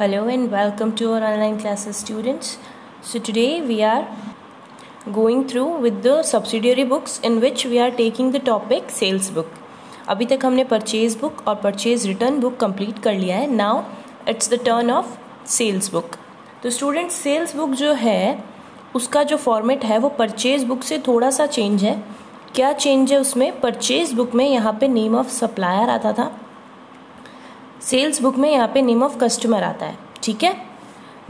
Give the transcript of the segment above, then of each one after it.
Hello and welcome to our online classes, students. So today we are going through with the subsidiary books in which we are taking the topic sales book. अभी तक हमने purchase book और purchase return book complete कर लिया है. Now it's the turn of sales book. तो students sales book जो है उसका जो फॉर्मेट है वो परचेज बुक से थोड़ा सा चेंज है. क्या चेंज है उसमें? परचेज बुक में यहाँ पे नेम ऑफ सप्लायर आता था, सेल्स बुक में यहाँ पे नेम ऑफ कस्टमर आता है. ठीक है,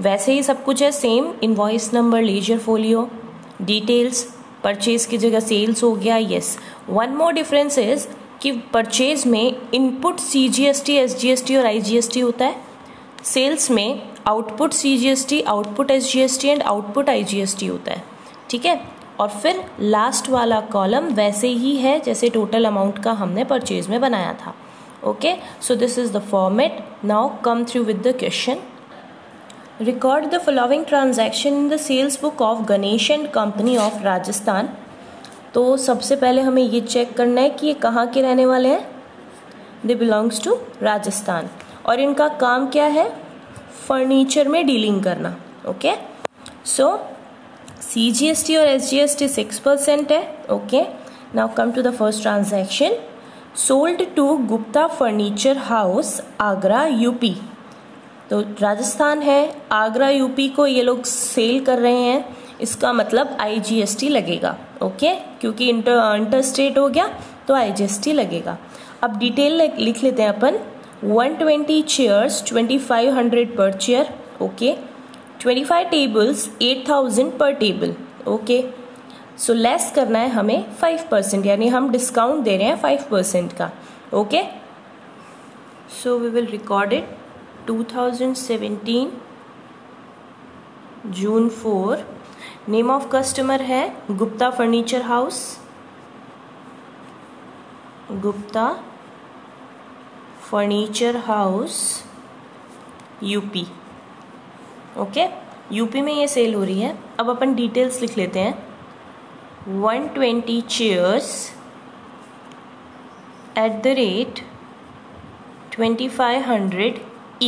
वैसे ही सब कुछ है same. Invoice number, ledger folio, details, purchase की जगह सेल्स हो गया. Yes, one more difference is कि परचेज में इनपुट CGST, SGST और IGST होता है. सेल्स में output CGST, output SGST and output IGST होता है. ठीक है, और फिर लास्ट वाला कॉलम वैसे ही है जैसे टोटल अमाउंट का हमने परचेज में बनाया था. Okay, so this is the format. Now come through with the question. Record the following transaction in the sales book of Ganesh and Company of Rajasthan. तो सबसे पहले हमें ये चेक करना है कि ये कहाँ के रहने वाले हैं. They belongs to राजस्थान और इनका काम क्या है? फर्नीचर में डीलिंग करना. ओके, सो CGST और SGST 6% है. Okay, now come to the first transaction. Sold to Gupta furniture house Agra UP. तो राजस्थान है, आगरा यूपी को ये लोग सेल कर रहे हैं. इसका मतलब IGST लगेगा. ओके, क्योंकि इंटर स्टेट हो गया तो IGST लगेगा. अब डिटेल लिख लेते हैं अपन. 120 चेयर्स 2500 पर चेयर. ओके, 25 टेबल्स 8000 पर टेबल. ओके, सो लेस करना है हमें 5%, यानी हम डिस्काउंट दे रहे हैं 5% का. Okay, so we will record it 2017 June 4. Name of customer है Gupta furniture house, Gupta furniture house UP. Okay, UP में ये सेल हो रही है. अब अपन डिटेल्स लिख लेते हैं. 120 chairs at the rate 2500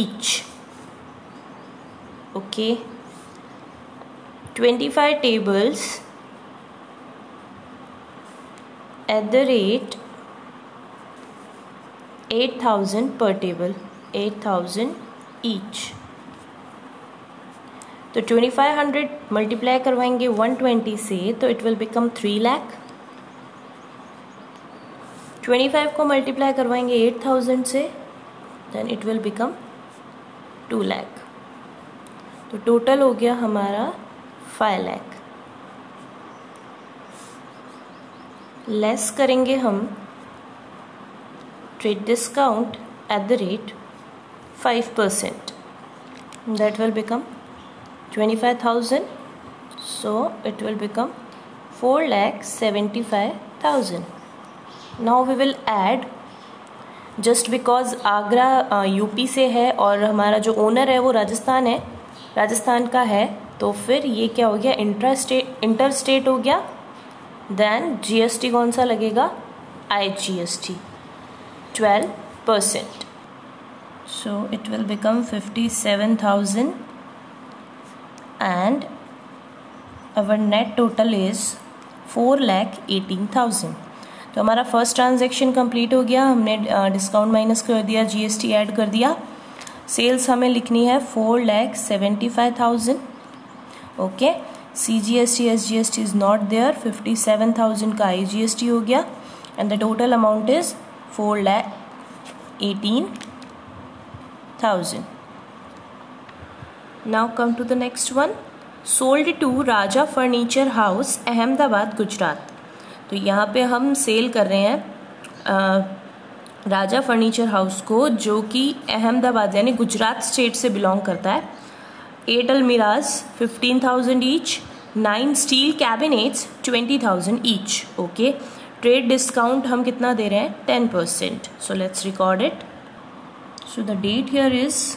each. Okay, 25 tables at the rate 8000 per table, 8000 each. तो 2500 मल्टीप्लाई करवाएंगे 120 से तो इट विल बिकम 3 लाख. 25 को मल्टीप्लाई करवाएंगे 8000 से then it will become 2 lakh. तो टोटल हो गया हमारा 5 लाख. लेस करेंगे हम trade discount at the rate 5%, that will become 25,000. So it will become 4,75,000. Now we will add, just because Agra UP से है और हमारा जो ओनर है वो राजस्थान है, राजस्थान का है, तो फिर ये क्या हो गया? इंटर स्टेट हो गया. देन GST कौन सा लगेगा? IGST 12%. So it will become 57,000. And our net total is 4,18,000. तो हमारा फर्स्ट ट्रांजैक्शन कंप्लीट हो गया. हमने डिस्काउंट माइनस कर दिया, GST ऐड कर दिया. सेल्स हमें लिखनी है 4,75,000. Okay, CGST SGST is not there. 57,000 का IGST हो गया and the total amount is 4,18,000. Now come to the next one. Sold to Raja furniture house Ahmedabad Gujarat. तो यहाँ पे हम सेल कर रहे हैं राजा फर्नीचर हाउस को, जो कि अहमदाबाद यानी गुजरात स्टेट से बिलोंग करता है. 8 almirahs 15,000 each, 9 steel cabinets 20,000 each. Okay, trade discount हम कितना दे रहे हैं? 10%. So let's record it. So the date here is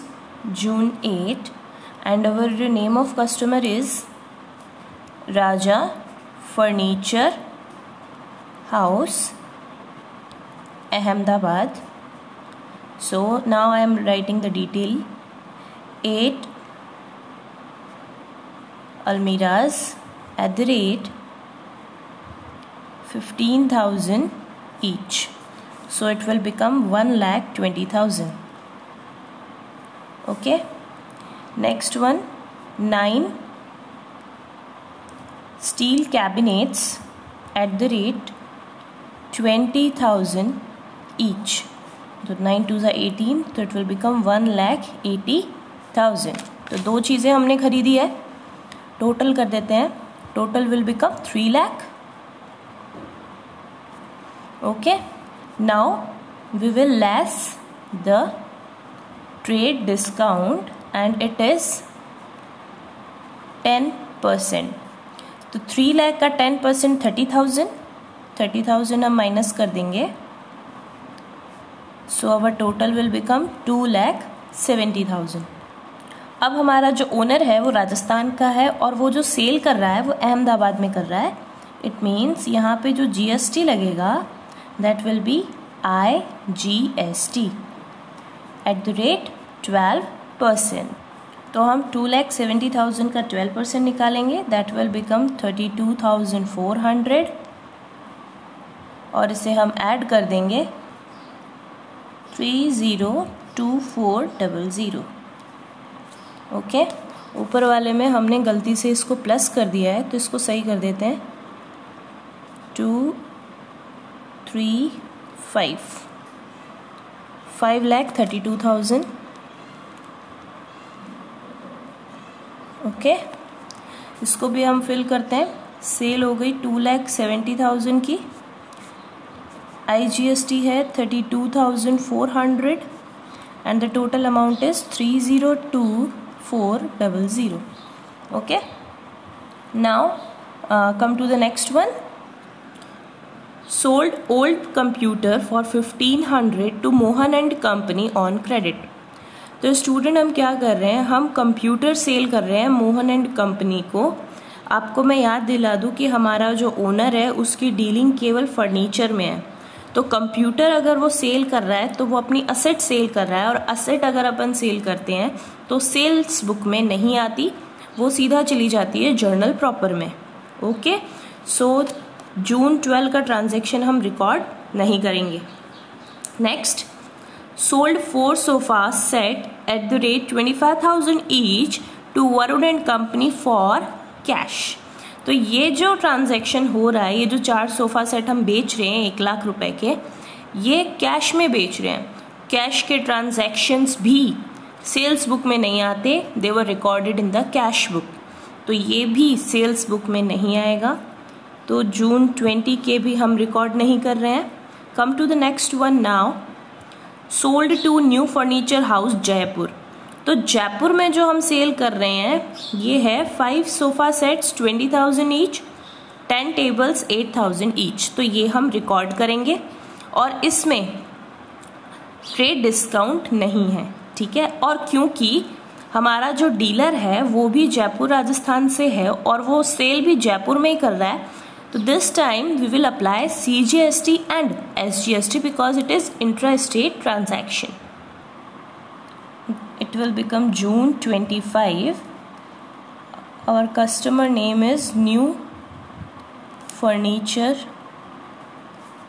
June 8 and our name of customer is Raja Furniture House Ahmedabad. So now I am writing the detail. 8 almiras at the rate 15,000 each. So it will become 1,20,000. Okay. Next one, 9 steel cabinets at the rate 20,000 each. तो 9 2 18, तो it will become 1,80,000. तो दो चीज़ें हमने खरीदी है, total कर देते हैं. Total will become 3 lakh. Okay, now we will less the trade discount and it is 10%. तो 3 lakh का 10% 30,000. 30,000 हम माइनस कर देंगे. So our total will become 2,70,000. अब हमारा जो ओनर है वो राजस्थान का है और वो जो सेल कर रहा है वो अहमदाबाद में कर रहा है. इट मीन्स यहाँ पे जो GST लगेगा that will be IGST at the rate 12%. तो हम 2,70,000 का 12% निकालेंगे. that will become 32,400 और इसे हम ऐड कर देंगे 302400. ओके, ऊपर वाले में हमने गलती से इसको प्लस कर दिया है तो इसको सही कर देते हैं. 5,32,000. ओके, इसको भी हम फिल करते हैं. सेल हो गई 2,70,000 की. IGST है 32,400 and the total amount is 302400. Okay, now come to the next one. Sold old computer for 1,500 to Mohan and Company on credit. तो स्टूडेंट हम क्या कर रहे हैं, हम कंप्यूटर सेल कर रहे हैं मोहन एंड कंपनी को. आपको मैं याद दिला दूं कि हमारा जो ओनर है उसकी डीलिंग केवल फर्नीचर में है. तो कंप्यूटर अगर वो सेल कर रहा है तो वो अपनी असेट सेल कर रहा है और असेट अगर अपन सेल करते हैं तो सेल्स बुक में नहीं आती, वो सीधा चली जाती है जर्नल प्रॉपर में. ओके, सो जून 12 का ट्रांजैक्शन हम रिकॉर्ड नहीं करेंगे. Next, sold 4 sofa set at the rate 25,000 each to Varun and company for cash. तो ये जो ट्रांजैक्शन हो रहा है, ये जो 4 सोफा सेट हम बेच रहे हैं 1 लाख रुपए के, ये कैश में बेच रहे हैं. कैश के ट्रांजैक्शंस भी सेल्स बुक में नहीं आते, they were recorded in the cash book. तो ये भी सेल्स बुक में नहीं आएगा. तो जून 20 के भी हम रिकॉर्ड नहीं कर रहे हैं. Come to the next one now. Sold to new furniture house Jaipur. तो जयपुर में जो हम सेल कर रहे हैं ये है 5 sofa sets 20,000 each, 10 tables 8,000 each. तो ये हम रिकॉर्ड करेंगे और इसमें ट्रेड डिस्काउंट नहीं है. ठीक है, और क्योंकि हमारा जो डीलर है वो भी जयपुर राजस्थान से है और वो सेल भी जयपुर में ही कर रहा है, तो this time we will apply CGST and SGST because it is intra-state transaction. It will become June 25. Our customer name is New Furniture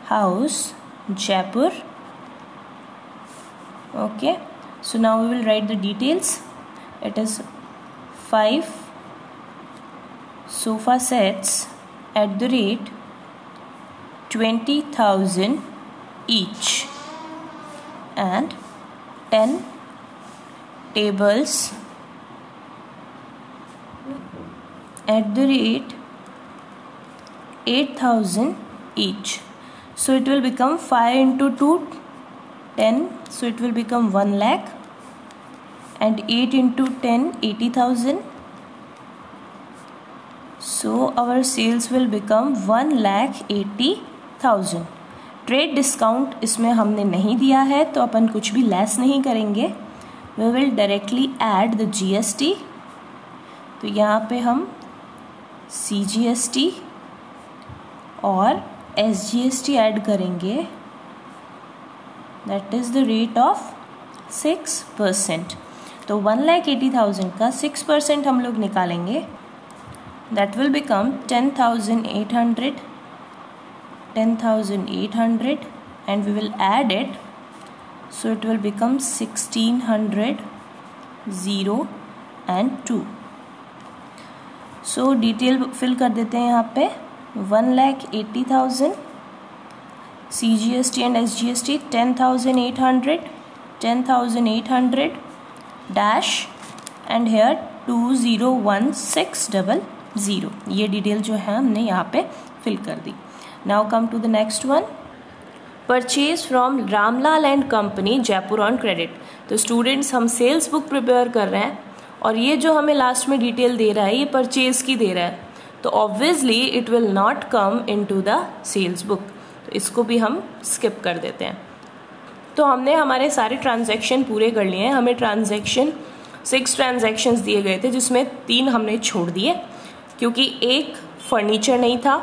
House Jaipur. Okay, so now we will write the details. It is 5 sofa sets at the rate 20,000 each and 10 tables at the rate 8,000 each. So it will become 5 into 2 10, so it will become 1 lakh, and 8 into 10 80,000. So our sales will become 1,80,000. Trade discount इसमें हमने नहीं दिया है तो अपन कुछ भी less नहीं करेंगे. We will directly add the GST. तो यहाँ पे हम CGST और SGST ऐड करेंगे. That is the rate of 6%. तो 1,80,000 का 6% हम लोग निकालेंगे, that will become 10,800 and we will add it, so it will become 1,600 0 and 2. So detail fill कर देते हैं यहाँ पे. 1,80,000 CGST and SGST 10,800 dash and here 201600. ये डिटेल जो है हमने यहाँ पे फिल कर दी. Now come to the next one. Purchase from Ramlal and company Jaipur on credit. तो स्टूडेंट्स हम सेल्स बुक प्रिपेयर कर रहे हैं और ये जो हमें लास्ट में डिटेल दे रहा है ये परचेज की दे रहा है, तो obviously it will not come into the sales book, तो इसको भी हम स्किप कर देते हैं. तो हमने हमारे सारे ट्रांजैक्शन पूरे कर लिए हैं. हमें 6 ट्रांजैक्शंस दिए गए थे जिसमें 3 हमने छोड़ दिए क्योंकि एक फर्नीचर नहीं था,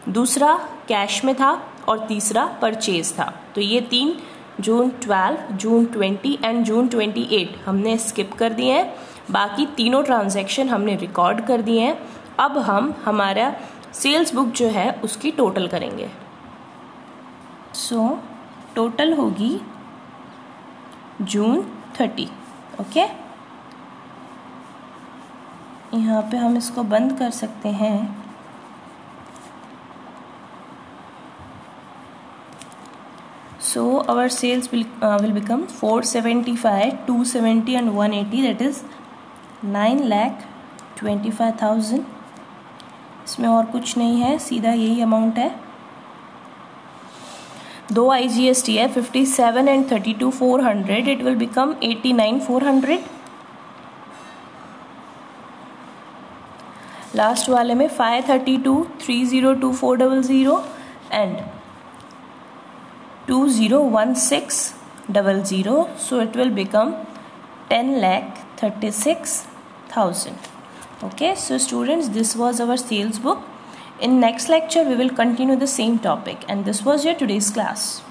दूसरा कैश में था और तीसरा परचेज था. तो ये 3 जून 12, जून 20 एंड जून 28 हमने स्किप कर दिए हैं. बाकी तीनों ट्रांजैक्शन हमने रिकॉर्ड कर दिए हैं. अब हम हमारा सेल्स बुक जो है उसकी टोटल करेंगे. सो टोटल होगी जून 30. ओके, यहाँ पे हम इसको बंद कर सकते हैं. So our sales will become 475, 270 and 180, that is 9,25,000. इसमें और कुछ नहीं है, सीधा यही अमाउंट है. 2 IGST है 57 and 32 400, it will become 89,400. Last वाले में 532, 302400 and 201600, so it will become 10,36,000. Okay, so students, this was our sales book. In next lecture we will continue the same topic, and this was your today's class.